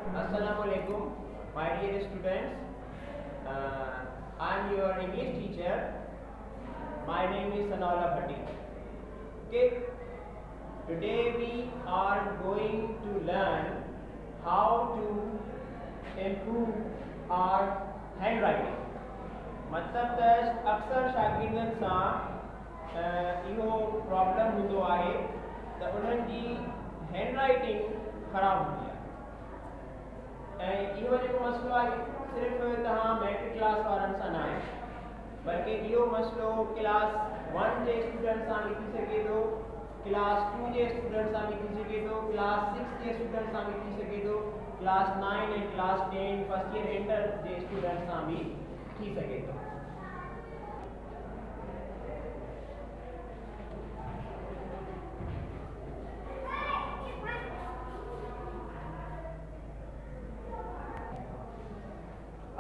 Assalamualaikum, my dear students. I am your English teacher. My name is Sanola Bhatti. Okay. Today we are going to learn how to improve our handwriting. मतलब त अक्सर शागिर्दनि सां इहो problem हूंदो आहे त उन्हनि जी हैंडराइटिंग ख़राब हूंदी आहे ऐं इहो जेको मसइलो आहे सिर्फ़ु तव्हां मैट्रिक क्लास वारनि सां न आहे बल्कि इहो मसइलो क्लास 1 जे स्टूडेंट सां बि थी सघे थो, क्लास 2 जे स्टूडेंट सां बि थी सघे थो, क्लास 6 जे स्टूडेंट सां बि थी सघे थो, क्लास 9 ऐं क्लास 10 फर्स्ट ईयर इंटर जे स्टूडेंट सां बि थी सघे थो।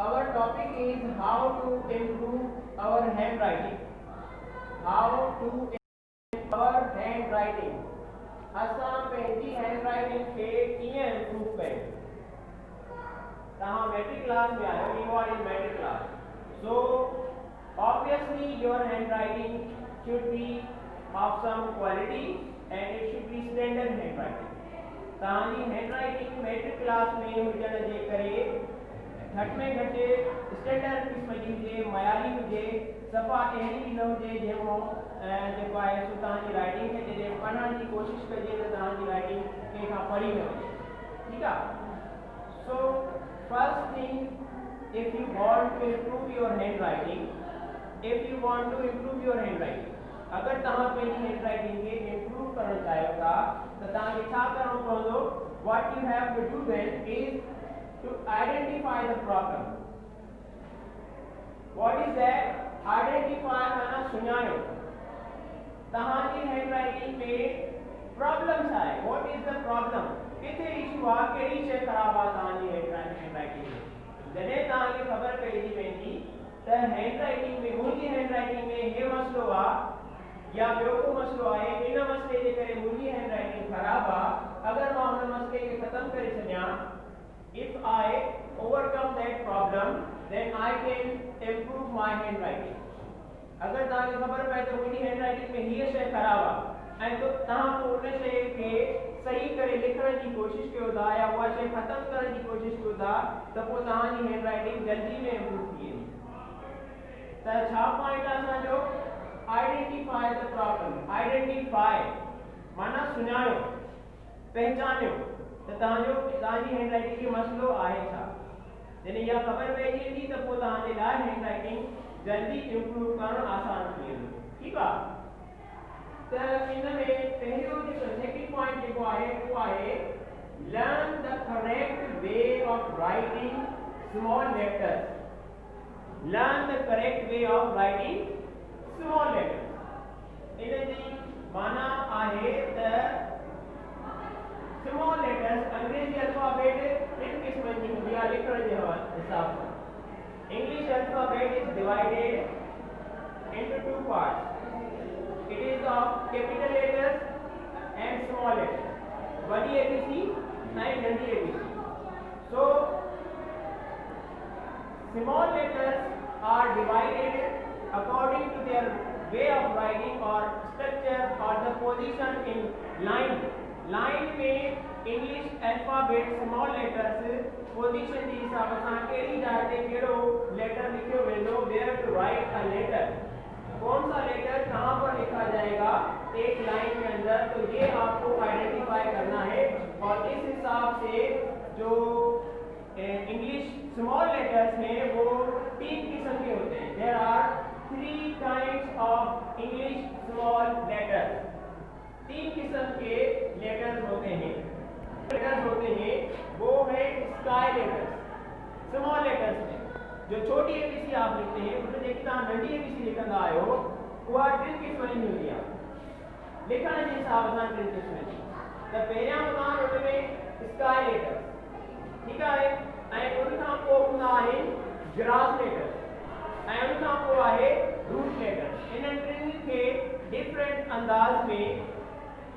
Our topic is how to improve our handwriting. How to improve our handwriting. असां पंहिंजी हैंडराइटिंग खे कीअं इम्प्रूव कयूं? तव्हां मैट्रिक क्लास में आहियो, you are in matric class. So obviously your handwriting should be of some quality and it should be standard handwriting. तव्हांजी handwriting matric class में हुजण जे करे घट में घट स्टैंडर्ड किस्म जी हुजे, मयारी हुजे, सफ़ा अहिड़ी बि न हुजे जेको जेको आहे सो तव्हांजी राइटिंग खे जॾहिं पढ़ण जी कोशिशि कजे त तव्हांजी राइटिंग कंहिंखां पढ़ी न वञे. ठीकु आहे. So first thing, if you want to improve your hand writing, if you want to improve your hand writing, अगरि तव्हां पंहिंजी हैंड राइटिंग खे इम्प्रूव करणु चाहियो था त तव्हांखे छा करणो पवंदो? What you have to do then is to identify the problem. What is that? Identify माना सुञाणो. तव्हांजी हैंडराइटिंग में प्रॉब्लम छा आहे? What is the problem? किथे इशू आहे, कहिड़ी शइ ख़राब आहे तव्हांजी हैंडराइटिंग में? जॾहिं तव्हांखे ख़बर पइजी वेंदी त हैंडराइटिंग में मुंहिंजी हैंडराइटिंग में इहो मसइलो आहे या ॿियो को मसइलो आहे, इन मसइले जे करे मुंहिंजी हैंडराइटिंग ख़राब आहे, अगरि मां हुन मसइले खे ख़तमु करे छॾियां, if I overcome that problem, then I can improve my handwriting. अगर तव्हांखे ख़बर पए त मुंहिंजी हैंडराइटिंग में हीअ शइ ख़राब आहे ऐं तो तव्हां पोइ उन शइ खे सही करे लिखण जी कोशिशि कयो था या उहा शइ ख़तमु करण जी कोशिशि कयो था त पोइ तव्हांजी हैंडराइटिंग जल्दी में इम्प्रूव थी वेंदी. त छा पॉइंट आहे असांजो? Identify the problem. आइडेंटिफाई माना सुञाणो, पहचानियो त तव्हांजी हैंडराइटिंग खे मसइलो आहे छा. जॾहिं इहा ख़बर पइजी वेंदी त पोइ तव्हांजे लाइ हैंडराइटिंग जल्दी इम्प्रूव करणु आसान थी वेंदो. ठीकु आहे. त इन में पहिरियों जेको सेकेंड पॉइंट जेको आहे उहो आहे learn the correct way of writing small letters. Learn the correct way of writing small letters. इन जी माना आहे त स्मॉल लेटर्स अंग्रेजी अल्फाबेट टिन किस्मनि जी हूंदी आहे लिखण जे हिसाब सां. English alphabet is divided into two parts. It is of capital letters and small letters. वॾी एबीसी ऐं नंढी ABC. So small letters are divided according to their way of writing or structure or the position in line. Line में English alphabet small letters position जे हिसाब सां कहिड़ी जाइ ते कहिड़ो लेटर लिखियो वेंदो, where to write a letter, कौन सा लेटर कहाँ पर लिखा जाएगा एक लाइन के अंदर, तो ये आपको आइडेंटिफाई करना है. और इस हिसाब से जो इंग्लिश स्मॉल लेटर्स हैं वो 3 किस्म के होते हैं. There are 3 kinds of English small letters. 3 किस्म के लेटर्स होते हैं. लेटर्स होते हैं वो है स्काई लेटर्स. स्मॉल लेटर्स में जो छोटी एबीसी आप लिखते हैं उनमें जेकी तव्हां नंढी एबीसी लिखंदा आहियो उहा 3 क़िस्मनि जी हूंदी आहे लिखण जे हिसाब सां. 3 क़िस्मनि जी. त पहिरियां हूंदा आहिनि उन में स्काई लेटर्स. ठीकु आहे. ऐं उन खां पोइ हूंदा आहिनि ग्रास लेटर्स ऐं उन खां पोइ आहे रूट लेटर्स. इन्हनि टिनि खे डिफरेंट अंदाज़ में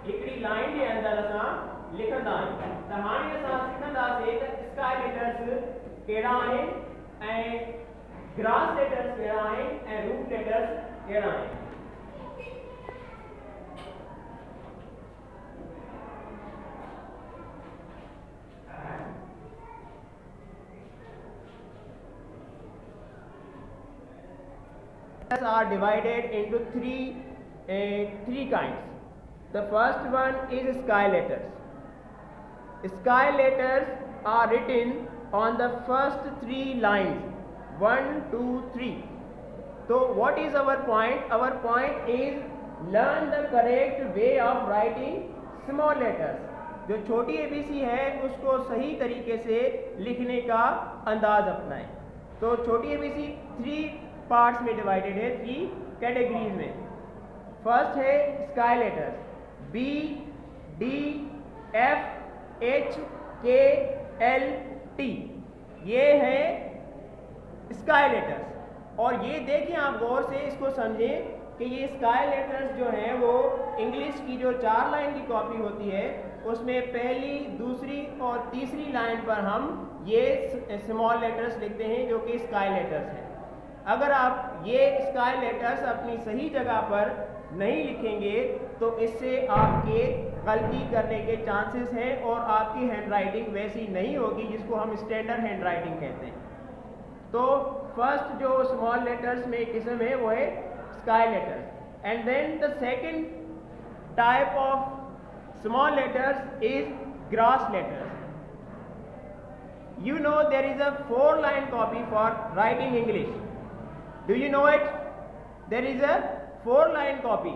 हिकिड़ी लाइन जे अंदरि असां लिखंदा आहियूं. त हाणे असां सिखंदासीं त कहिड़ा आहिनि ऐं ग्रास लेटर्स कहिड़ा आहिनि ऐं रूट लेटर्स कहिड़ा आहिनि। Are divided into three kinds. The first one is sky letters. Sky letters are written on the first three lines, 1, 2, 3. So what is our point? Our point is learn the correct way of writing small letters. जो छोटी ABC है उसको सही तरीके से लिखने का अंदाज अपनाएं। तो छोटी ABC 3 पार्ट्स में डिवाइडेड है, 3 कैटेगरीज में। फर्स्ट है sky letters, B, D, F, H, K, L, T, ये है स्काई लेटर्स। और ये देखें आप गौर से इसको समझें कि ये स्काई लेटर्स जो हैं वो इंग्लिश की जो 4 लाइन की कॉपी होती है उसमें पहली, दूसरी और तीसरी लाइन पर हम ये स्मॉल लेटर्स लिखते हैं जो कि स्काई लेटर्स हैं। अगर आप ये स्काई लेटर्स अपनी सही जगह पर नहीं लिखेंगे तो इससे आपके गलती करने के चांसेस हैं और आपकी हैंडराइटिंग वैसी नहीं होगी जिसको हम स्टैंडर्ड हैंडराइटिंग कहते हैं। तो फर्स्ट जो स्मॉल लेटर्स में किस्म है वो है sky letters. And then the second type of small letters is grass letters. You know there is a 4-line copy for writing English. Do you know it? There is a 4-line copy.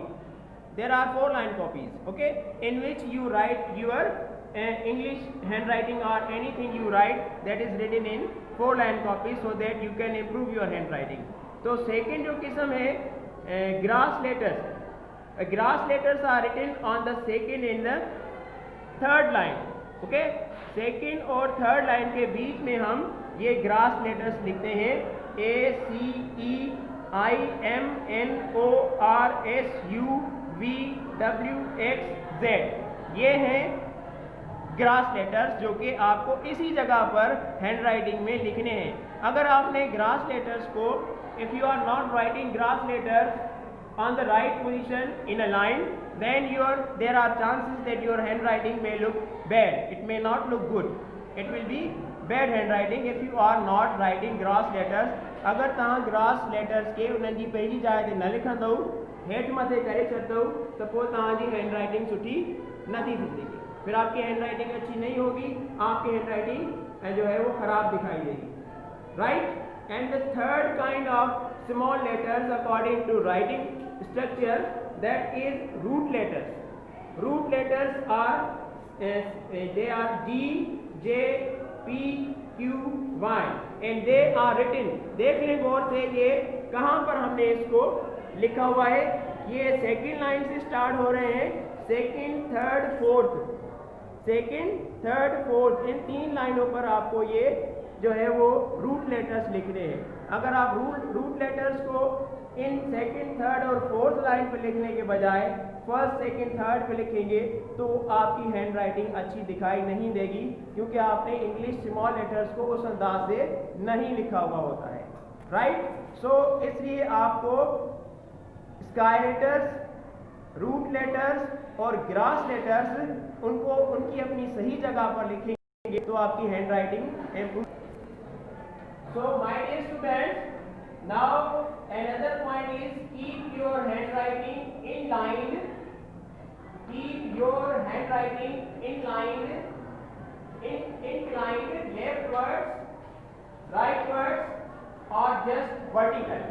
There are 4-line copies, okay, in which you write your English handwriting or anything you write that is written in 4-line copy so that you can improve your handwriting. तो second जो किस्म है grass letters. Grass letters are written on the second and the third line. Okay, second और third line के बीच में हम ये grass letters लिखते हैं, ACEIMNORSUVWXZ। ये हैं ग्रास लेटर्स जो कि आपको इसी जगह पर हैंडराइटिंग में लिखने हैं। अगर आपने ग्रास लेटर्स को, if you are not writing grass letters on the right position in a line, then there are chances that your handwriting may look bad. It may not look good. It will be bad handwriting if you are not writing gross letters. अगर तव्हां grass letters के उन्हनि जी पंहिंजी जाइ ते न लिखंदव, हेठि मथे करे छॾंदव त पोइ तव्हांजी हैंडराइटिंग सुठी न थी सघेगी। फिर आपकी हैंडराइटिंग अच्छी नहीं होगी, आपकी हैंडराइटिंग जो है वो खराब दिखाई देगी, right. And the third kind of small letters according to writing structure, that is root letters. Root letters are they are D, J, P, Q, Y and they are written. देख लें गौर से ये कहाँ पर हमने इसको लिखा हुआ है। ये सेकेंड लाइन से स्टार्ट हो रहे हैं, second, third, fourth, second, third, fourth, इन 3 लाइनों पर आपको ये जो है वो रूट लेटर्स लिखने हैं। अगर आप रूट लेटर्स को इन सेकंड, थर्ड और फोर्थ लाइन पर लिखने के बजाय फर्स्ट, सेकंड, थर्ड पे लिखेंगे तो आपकी हैंडराइटिंग अच्छी दिखाई नहीं देगी, क्योंकि आपने इंग्लिश स्मॉल लेटर्स को उस अंदाज से नहीं लिखा हुआ होता है, राइट। सो इसलिए आपको स्काई लेटर्स, रूट लेटर्स और ग्रास लेटर्स उनको उनकी अपनी सही जगह पर लिखेंगे तो आपकी handwriting improve. So my dear students, now another point is keep your handwriting in line. Keep your handwriting in line, inclined leftwards, rightwards, or just vertical.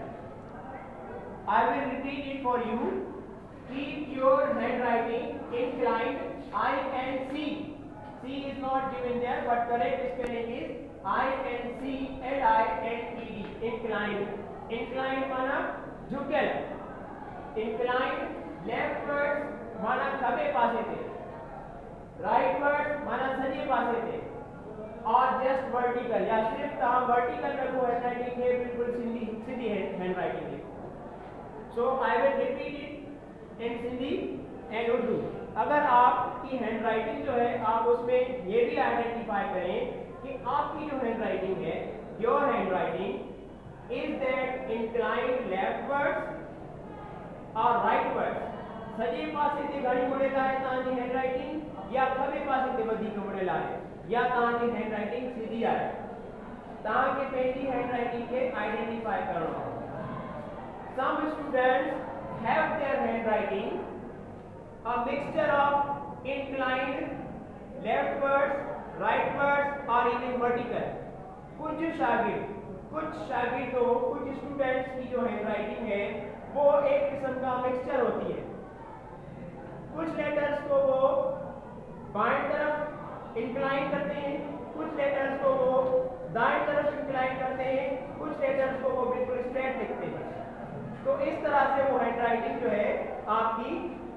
I will repeat it for you. Keep your handwriting inclined, INC. C is not given there, but correct spelling is INCLINED, inclined. Inclined माना झुकेल, inclined leftwards माना खबे पासे थे, rightwards माना सजे पासे थे, और just vertical या सिर्फ तव्हां vertical रखो हैंडराइटिंग खे बिल्कुल सीधी हैंडराइटिंग खे। So I will repeat it in Sindhi and Urdu. अगर आपकी हैंडराइटिंग जो है आप उसमें ये भी आइडेंटिफाई करें कि आपकी जो हैंड राइटिंग है, your hand writing is that inclined leftwards और राइटवर्ड्स। सॼे पासे ते घणी मुड़ियल आहे तव्हांजी हैंड राइटिंग, या खॿे पासे ते वधीक मुड़ियल आहे, या तव्हांजी हैंड राइटिंग सीधी आहे। तव्हांखे पंहिंजी हैंड राइटिंग खे आइडेंटिफाई करणो आहे। Some students have their handwriting a mixture of inclined leftwards, rightwards or even vertical। कुछ शागिर्दों, कुछ स्टूडेंट्स की जो हैंडराइटिंग है वो एक किस्म का मिक्सचर होती है। कुछ लेटर्स को वो बाएं तरफ इंक्लाइन करते हैं, कुछ लेटर्स को वो दाएं तरफ इंक्लाइन करते हैं, कुछ लेटर्स को वो बिल्कुल स्ट्रेट लिखते हैं। तो इस तरह से वो हैंडराइटिंग जो है आपकी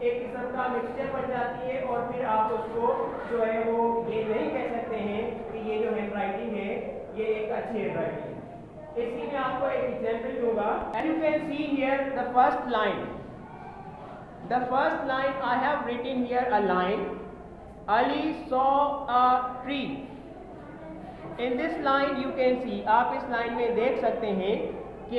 एक किस्म का मिक्सचर बन जाती है, और फिर आप उसको जो है वो ये नहीं कह सकते हैं कि ये जो हैंडराइटिंग है ये एक अच्छी हैंडराइटिंग है। इसी में आपको एक एग्जांपल दूंगा। And you can see here the first line. The first line I have written here a line, Ali saw a tree. In this line you can see, आप इस लाइन में देख सकते हैं कि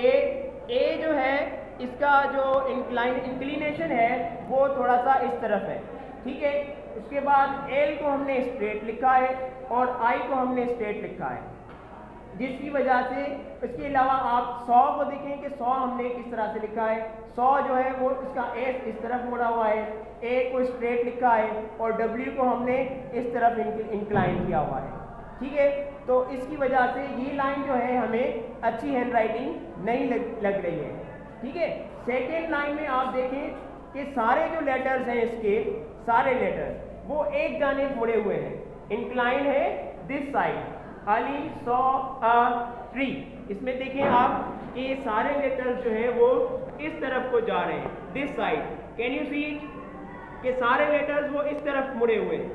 ए जो है इसका जो इंक्लिनेशन है वो थोड़ा सा इस तरफ है, ठीक है। उसके बाद एल को हमने स्ट्रेट लिखा है और आई को हमने स्ट्रेट लिखा है, जिसकी वजह से इसके अलावा आप 100 को देखें कि 100 हमने किस तरह से लिखा है। 100 जो है वो इसका एस इस तरफ मुड़ा हुआ है, ए को स्ट्रेट लिखा है और डब्ल्यू को हमने इस तरफ इंक्लाइन किया हुआ है, ठीक है। तो इसकी वजह से ये लाइन जो है हमें अच्छी हैंडराइटिंग नहीं लग रही है, ठीक है। सेकेंड लाइन में आप देखें कि सारे जो लेटर्स हैं इसके, सारे लेटर्स वो एक जानिब मुड़े हुए हैं, इंक्लाइन है this side, Ali saw a tree. इसमें देखें आप कि सारे लेटर्स जो है वो इस तरफ को जा रहे हैं, this side. Can you see कि सारे लेटर्स वो इस तरफ मुड़े हुए हैं,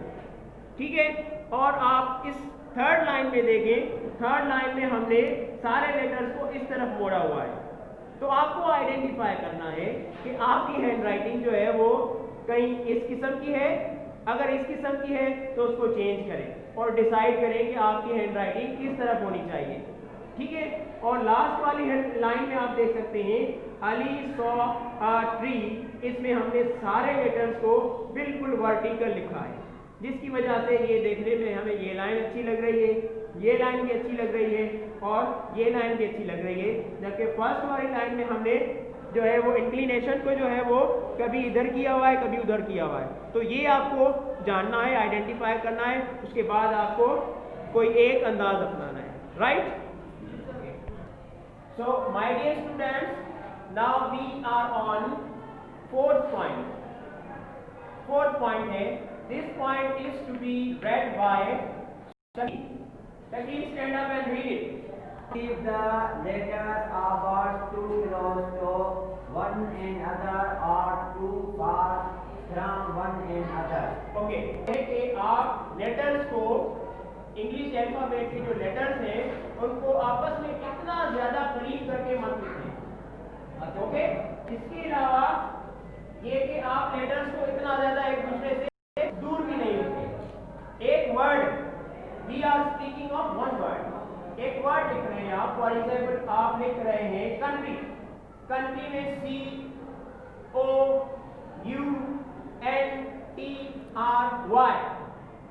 ठीक है। और आप इस थर्ड लाइन में देखें, थर्ड लाइन में हमने सारे लेटर्स को इस तरफ मोड़ा हुआ है। तो आपको आइडेंटिफाई करना है कि आपकी हैंडराइटिंग जो है वो कहीं इस किस्म की है। अगर इस किस्म की है तो उसको चेंज करें और डिसाइड करें कि आपकी हैंडराइटिंग किस तरफ होनी चाहिए, ठीक है। और लास्ट वाली लाइन में आप देख सकते हैं अली सॉ अ ट्री, इसमें हमने सारे लेटर्स को बिल्कुल वर्टिकल लिखा है, जिसकी वजह से ये देखने में हमें ये लाइन अच्छी लग रही है, ये लाइन भी अच्छी लग रही है और ये लाइन भी अच्छी लग रही है। जबकि फर्स्ट वाली लाइन में हमने जो है वो इंक्लिनेशन को जो है वो कभी इधर किया हुआ है, कभी उधर किया हुआ है। तो ये आपको जानना है, आइडेंटिफाई करना है, उसके बाद आपको कोई एक अंदाज अपनाना है, right. So my dear students, now we are on fourth point. Fourth point है, this point is to be read by Shakil. Shakil, stand up and read it. If the letters are words too close to one another or too far from one another. Okay. कि आप letters को, English alphabet के जो letters हैं उनको आपस में कितना ज्यादा करीब करके मत लिखें, ओके। इसके अलावा ये कि आप लेटर्स को इतना ज्यादा एक दूसरे से दूर भी नहीं लिखें। एक word, we are speaking of one word, एक वर्ड लिख रहे हैं आप। फॉर एग्जाम्पल आप लिख रहे हैं कंट्री, कंट्री में COUNTRY।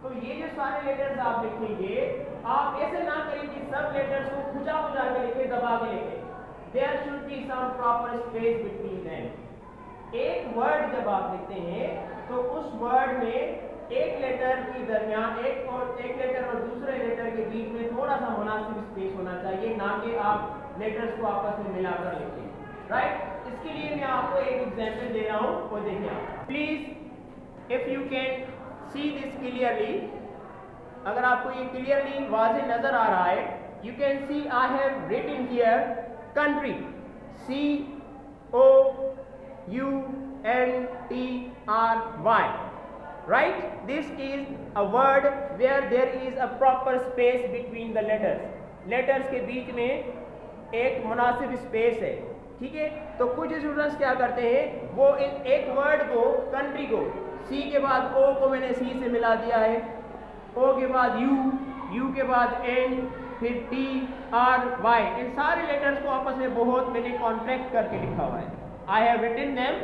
तो ये जो सारे लेटर्स आप लिखेंगे, आप ऐसे ना करें कि सब लेटर्स को खुजा खुजा के लिखे, दबा के लिखे। There should be some proper space between them. एक वर्ड जब आप लिखते हैं तो उस वर्ड में एक लेटर के दरमियान एक लेटर और दूसरे लेटर के बीच में थोड़ा सा मुनासिब स्पेस होना चाहिए, ना कि आप लेटर्स को आपस में मिलाकर लिखें, राइट। इसके लिए मैं आपको एक एग्जांपल दे रहा हूं, वो देखिए आप please, if you can see this clearly. अगर आपको ये क्लियरली वाज़ेह नजर आ रहा है, you can see I have written here country, COUNTRY, right? This is a word where there is a proper space between the letters. Letters के बीच में एक मुनासिब स्पेस है, ठीक है। तो कुछ स्टूडेंट्स क्या करते हैं, वो एक वर्ड को, कंट्री को, सी के बाद ओ को मैंने सी से मिला दिया है, ओ के बाद U के बाद N, फिर T, R, Y, इन सारे लेटर्स को आपस में बहुत मैंने कॉन्ट्रैक्ट करके लिखा हुआ है. I have written them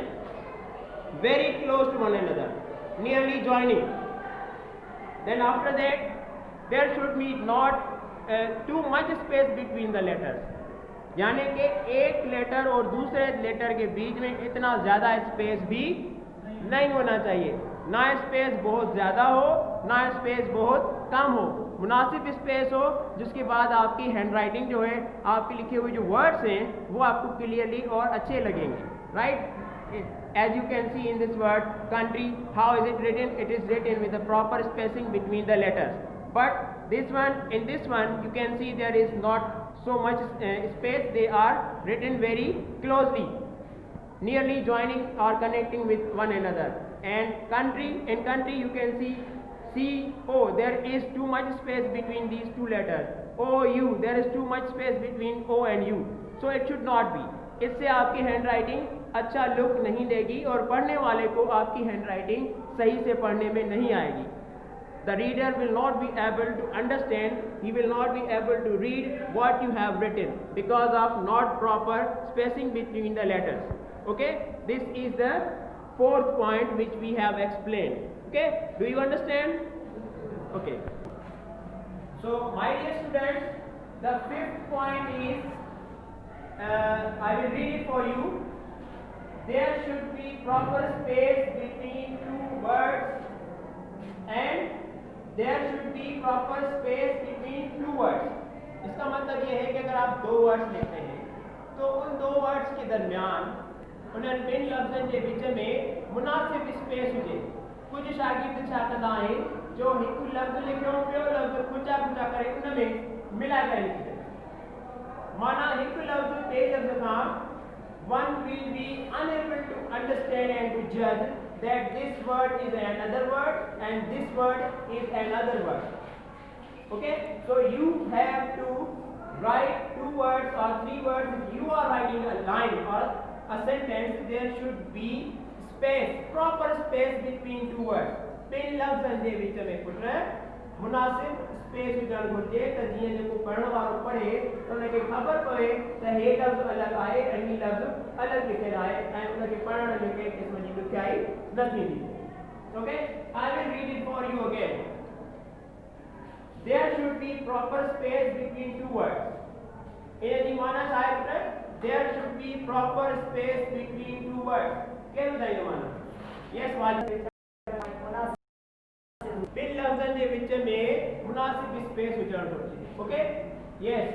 very close to one another, nearly joining. Then after that, there should be not too much space between the letters. यानी कि एक लेटर और दूसरे लेटर के बीच में इतना ज़्यादा स्पेस भी नहीं होना चाहिए. ना स्पेस बहुत ज़्यादा हो, ना स्पेस बहुत कम हो. मुनासिब स्पेस हो जिसके बाद आपकी हैंड राइटिंग जो है, आपके लिखे हुए जो वर्ड्स हैं वो आपको क्लियरली और अच्छे लगेंगे. Right? As you can see in this word country, how is it written? It is written with a proper spacing between the letters. But this one, in this one, you can see there is not so much space. They are written very closely, nearly joining or connecting with one another. And country, in country you can see C-O, there is too much space between these two letters. O-U, there is too much space between O and U. So it should not be. इससे आपकी hand writing अच्छा look नहीं देगी और पढ़ने वाले को आपकी हैंड राइटिंग सही से पढ़ने में नहीं आएगी. The reader will not be able to understand, he will not be able to read what you have written because of not proper spacing between the letters. Okay, this is the fourth point which we have explained. Okay, do you understand? Okay, so my dear students, the fifth point is, I will read it for you. There should be proper space between two words and there should be proper space between two words. इसका मतलब ये है कि अगर आप दो words लिखते हैं तो उन दो वर्ड्स के दरमियान उन्हें ॿिनि लफ़्ज़नि जे विच में मुनासिब स्पेस हुजे. कुछ शागिर्द छा कंदा आहिनि जो हिकु लफ़्ज़ लिखियो ॿियो लफ़्ज़ खुचा खुचा करे उन में मिलाए करे लिखी छॾे. माना हिकु लफ़्ज़ ॿिए लफ़्ज़ खां one will be unable to understand and to judge that this word is another word and this word is another word. Okay, so you have to write two words or three words. If you are writing a line or a sentence, there should be space, proper space between two words. ॿिनि लफ़्ज़नि जे विच में put मुनासिब space हुजणु घुरिजे त जीअं जेको पढ़ण वारो पढ़े त उनखे ख़बर पवे त हे लफ़्ज़ अलॻि आहे ऐं ही लफ़्ज़ अलॻि लिखियलु आहे ऐं उनखे पढ़ण में कंहिं क़िस्म जी ॾुखियाई न थींदी. Okay, I will read it for you again. There should be proper space between two words. इन जी माना छा आहे put? There should be proper space between two words. कहिड़ो ॿुधाईंदो माना? Yes, वाजिब. ॿिनि लफ़्ज़नि जे विच में मुनासिब स्पेस हुजणु घुरिजे. Okay, yes.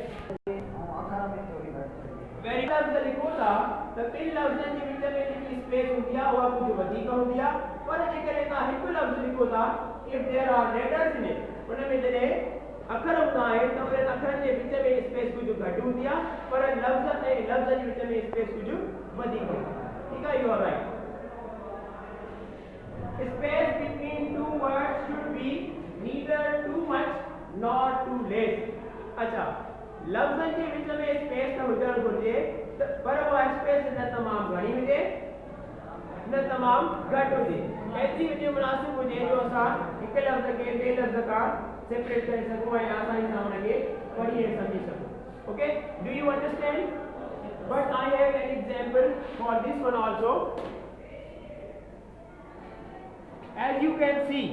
वरी लफ़्ज़ लिखो था त ॿिनि लफ़्ज़नि जे विच में जेकी स्पेस हूंदी आहे उहा कुझु वधीक हूंदी आहे. पर जेकॾहिं तव्हां हिकु लफ़्ज़ लिखो था, if there are letters in it, उन में जॾहिं अखर हूंदा आहिनि त उन्हनि अखरनि जे विच में स्पेस कुझु घटि हूंदी आहे, पर लफ़्ज़ ऐं लफ़्ज़ जे विच में स्पेस कुझु वधीक हूंदी आहे. ठीकु आहे, you are right. Space between two words should be neither too much nor too less. अच्छा, लफ़्ज़नि जे विच में स्पेस न हुजणु घुरिजे पर उहा स्पेस न तमामु घणी हुजे न तमामु घटि हुजे. एतिरी हुजे मुनासिब हुजे जो असां हिकु लफ़्ज़ खे ॿिए लफ़्ज़ खां सेपरेट करे सघूं ऐं आसानी सां हुनखे पढ़ी ऐं सम्झी सघूं. Okay, do you understand? But I have an example for this one also. As you can see,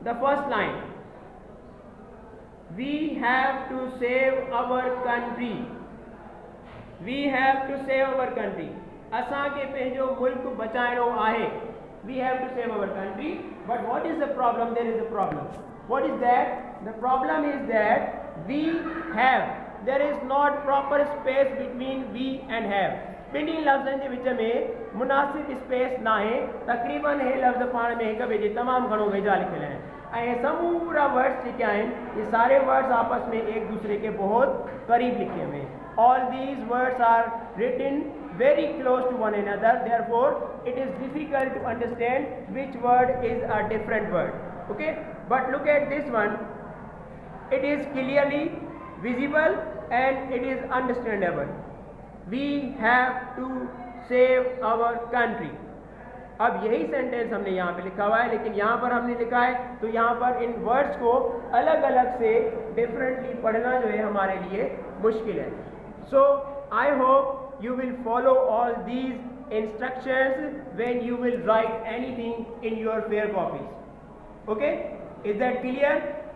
the first line, we have to save our country. We have to save our country. असां खे पंहिंजो मुल्क बचाइणो आहे. We have to save our country. But what is the problem? There is a problem. What is that? The problem is that we have. There is not proper space between we and have. ॿिनी लफ़्ज़नि जे विच में मुनासिब space न आहे. तक़रीबन हे लफ़्ज़ पाण में हिक ॿिए जे तमामु घणो वेझा लिखियल आहिनि ऐं समूरा वर्ड्स जेके आहिनि ये सारे वर्ड्स आपस में एक दूसरे के बहुत करीब लिखे हुए हैं. All these words are written very close to one another. Therefore, it is difficult to understand which word is a different word. Okay, but look at this one. It is clearly visible and it is understandable. We have to save our country. अब यही sentence हमने यहाँ पे लिखा हुआ है, लेकिन यहाँ पर हमने लिखा है तो यहाँ पर इन वर्ड्स को अलग अलग से डिफरेंटली पढ़ना जो है हमारे लिए मुश्किल है. So I hope you will follow all these instructions when you will write anything in your fair copies. Okay, is that clear?